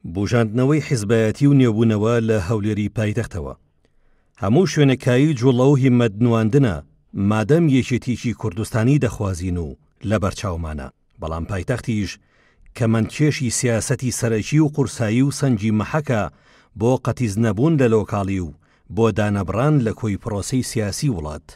بوژاندنەوەی حیزبایەتی و نێبوونەوە لە هەولێری پایتەختەوە. هەموو شوێنەکایی جوڵە و هیممەت نواندنە مادەم یەکێتیی کوردستانی دەخوازین و لە بەرچاومانە، بەڵام پایتەختیش کە منچێشی سیاسەتی سەرەکی و قورسایی و سەنجی مەحەکە بۆ قەتیز نەبوون لە لۆکاڵی و بۆ دانەبڕان لە کۆی پرۆسەی سیاسی وڵات.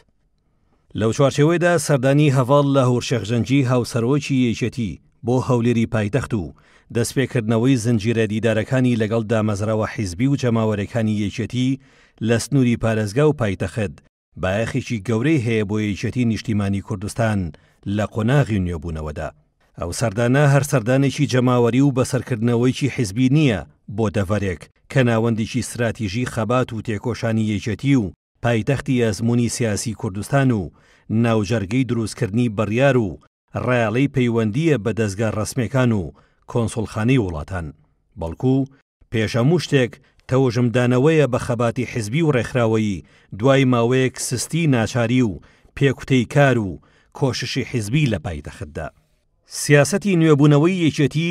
لەو چوارچێوەیەدا سەردانی هەڤاڵ لە هۆرشێخجەنجی هاوسەرۆکی یەکێتی بۆ هەولێری پایتەخت و دەستپێکردنەوەی زنجیرە دیدارەکانی لەگەڵ دامەزراوە حیزبی و جەماوەرەکانی یەکێتی لە سنووری پارێزگا و پایتەخت بایەخێکی گەورەی هەیە بۆ یەکێتی نیشتیمانی کوردستان لە قۆناغی نوێبوونەوەدا. ئەو سەردانە هەر سەردانێکی جەماوەری و بەسەرکردنەوەیکی حیزبی نییە بۆ دەڤەرێک کە ناوەندێکی استراتیژی خەبات و تێکۆشانی یەکێتی و پایتەختی ئەزموونی سیاسی کوردستان و ناوجەرگەی دروستکردنی بڕیار و ڕایاڵەی پەیوەندیە بە دەستگا ڕەسمیەکان و کۆنسوڵخانەی وڵاتان، بەڵکو پێشەموو شتێک تەوژمدانەوەیە بە خەباتی حیزبی و ڕێکخراوەیی دوای ماوەیەک سستی ناچاری و پێکوتەی کار و کۆششی حیزبی لە پایتەختدا. سیاسەتی نوێبوونەوەی یەکێتی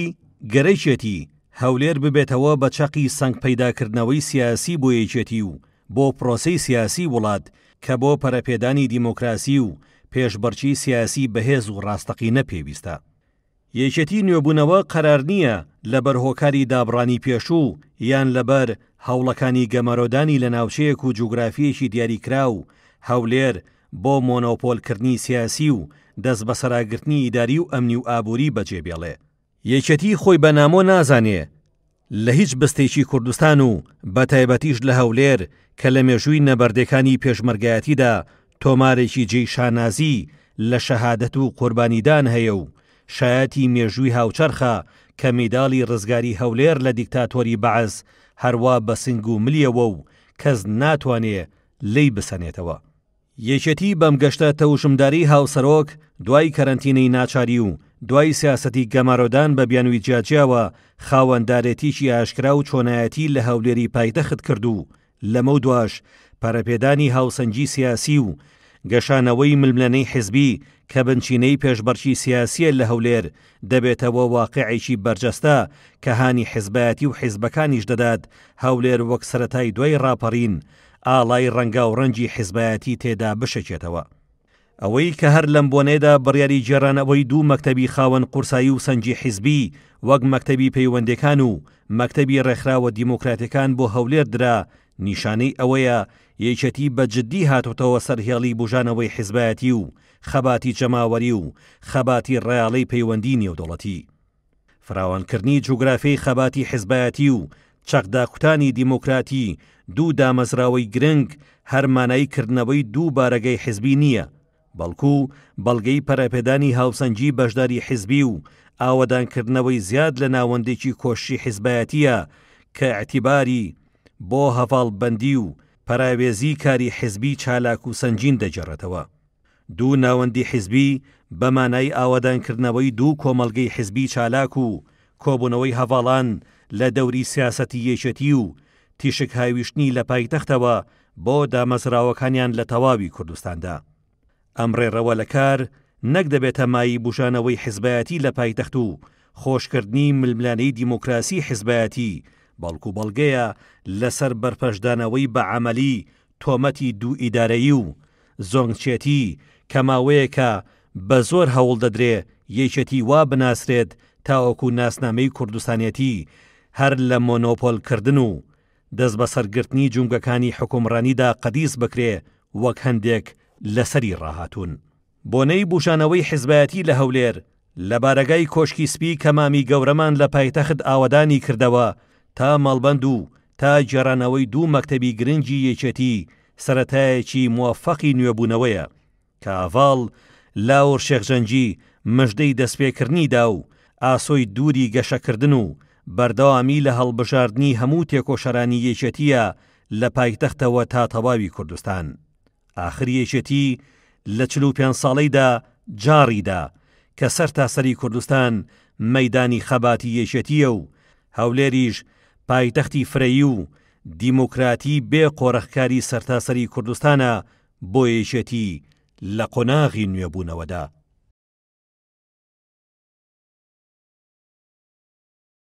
گەرەیکێتی هەولێر ببێتەوە بە چەقی سەنگ پەیداکردنەوەی سیاسی بۆ یەکێتی و بۆ پرۆسەی سیاسی وڵات کە بۆ پەرەپێدانی دیموکراسی و پێشبەرچی سیاسی بەهێز و ڕاستەقینە پێویستە. یەکێتی نوێبوونەوە قەرار نییە لەبەر هۆکاری دابڕانی پێشوو یان لەبەر هەوڵەکانی گەمەرۆدانی لە ناوچەیەک و جوگرافیەکی دیاریکرا و هەولێر بۆ مۆنۆپۆلکردنی سیاسی و دەست بەسەراگرتنی ئیداری و ئەمنی و ئابووری بەجێبێڵێ. یەکێتی خۆی بە نامۆ نازانێ لە هیچ بستێکی کوردستان و بە تایبەتیش لە هەولێر کە لە مێژووی نەبەردەکانی پێشمەرگایەتیدا تۆمارێکی جێیشانازی لە شەهادەت و قوربانیدان هەیە و شایەتی مێژووی هاوچەرخە کە میداڵی ڕزگاری هەولێر لە دیکتاتۆری بەعەز هەروە بە سنگ و ملیەوە و کەس ناتوانێ لی بسەنێتەوە. یەکێتی بەم گەشتە تەوشمداری هاوسەرۆک دوای کەرەنتینەی ناچاری و دوای سیاسەتی گەمارۆدان بە بیانووی جیاجیاوە خاوەندارێتیشی ئاشکرا و چۆنایەتی لە هەولێری پایتەخت کرد و لەمە دواش پەرەپێدانی هاوسەنجی سیاسی و گەشانەوەی ململەنەی حیزبی کە بنچینەی پێشبەرچی سیاسیە لە هەولێر دەبێتەوە واقعێکی بەرجەستە کە هانی حیزبایەتی و حیزبەکانیش دەدات هەولێر وەک سەرەتای دوای ڕاپەڕین ئاڵای ڕەنگا و ڕەنجی حیزبایەتی تێدا بشەکێتەوە. ئەوەی کە هەر لەم بۆنێدا بڕیاری جێڕانەوەی دوو مەکتەبی خاوەن قورسایی و سەنجی حیزبی وەک مەکتەبی پەیوەندەکان و مەکتەبی ڕێکخراوە دیموکراتەکان بۆ هەولێر درا نیشانەی ئەوەیە یەکێتی بە جددی هاتوتەوە سەرهێڵی بوژانەوەی حیزبایەتی و خەباتی جەماوەری و خەباتی ڕێاڵەی پەیوەندی نێودەوڵەتی. فراوانکردنی جوگرافیای خەباتی حیزبایەتی و چەقداکوتانی دیموکراتی دوو دامەزراوەی گرنگ هەرماناییکردنەوەی دوو بارەگەی حیزبی نییە، بەڵکو بەڵگەی پەرەپێدانی هاوسەنجی بەشداری حیزبی و ئاوەدانکردنەوەی زیاد لە ناوەندێکی کۆششی حیزبایەتیە کە ئەعتیباری بۆ هەڤاڵبەندی و پەراوێزی کاری حیزبی چالاک و سەنجین دەجێڕێتەوە. دوو ناوەندی حیزبی بەمانای ئاوەدانکردنەوەی دوو کۆمەڵگەی حیزبی چالاک و کۆبوونەوەی هەڤاڵان لە دەوری سیاسەتی یەکێتی و تیشک هاویشتنی لە پایتەختەوە بۆ دامەزراوەکانیان لە تەواوی کوردستاندا. ئەم ڕێڕەوە لە کار نەک دەبێتە مای بوژانەوەی حیزبایەتی لە پایتەخت و خۆشکردنی ململانەی دیموکراسی حیزبایەتی، بەڵکو بەڵگەیە لەسەر بەرپەشدانەوەی بە عەمەلی تۆمەتی دوو ئیدارەیی و زۆنگچێتی کە ماوەیەکە بە زۆر هەوڵ دەدرێ یەکێتی وا بناسرێت تاوەکو ناسنامەی کوردستانیەتی هەر لە مۆنۆپۆلکردن و دەست بەسەرگرتنی جونگەکانی حکومڕانیدا قەدیس بکرێ وەک هەندێک لەسەری ڕاهاتوون. بۆنەی بوشانەوەی حیزبایەتی لە هەولێر لە بارەگای کۆشکی سپی کە مامی گەورەمان لە پایتەخت ئاوەدانی کردەوە تا مەڵبەند و تا جێڕانەوەی دوو مەکتەبی گرنگی یەکێتی سەرەتایەکی موفەقی نوێبوونەوەیە کە ئاڤاڵ لاوەڕ شێخجەنجی مژدەی دەستپێکردنیدا و ئاسۆی دووری گەشەکردن و بەردەوامی لە هەڵبژاردنی هەموو تێکۆشەرانی یەکێتیە لە پایتەختەوە تا تەواوی کوردستان. ئاخر یەکێتی لە 45 ساڵەیدا جاڕیدا کە سەر تاسەری کوردستان مەیدانی خەباتی یەکێتیە و هەولێریش پایتەختی فرەیی و دیموکراتی بێ قۆڕەخکاری سەرتاسەری کوردستانە بۆ یەکێتی لە قۆناغی نوێبوونەوەدا.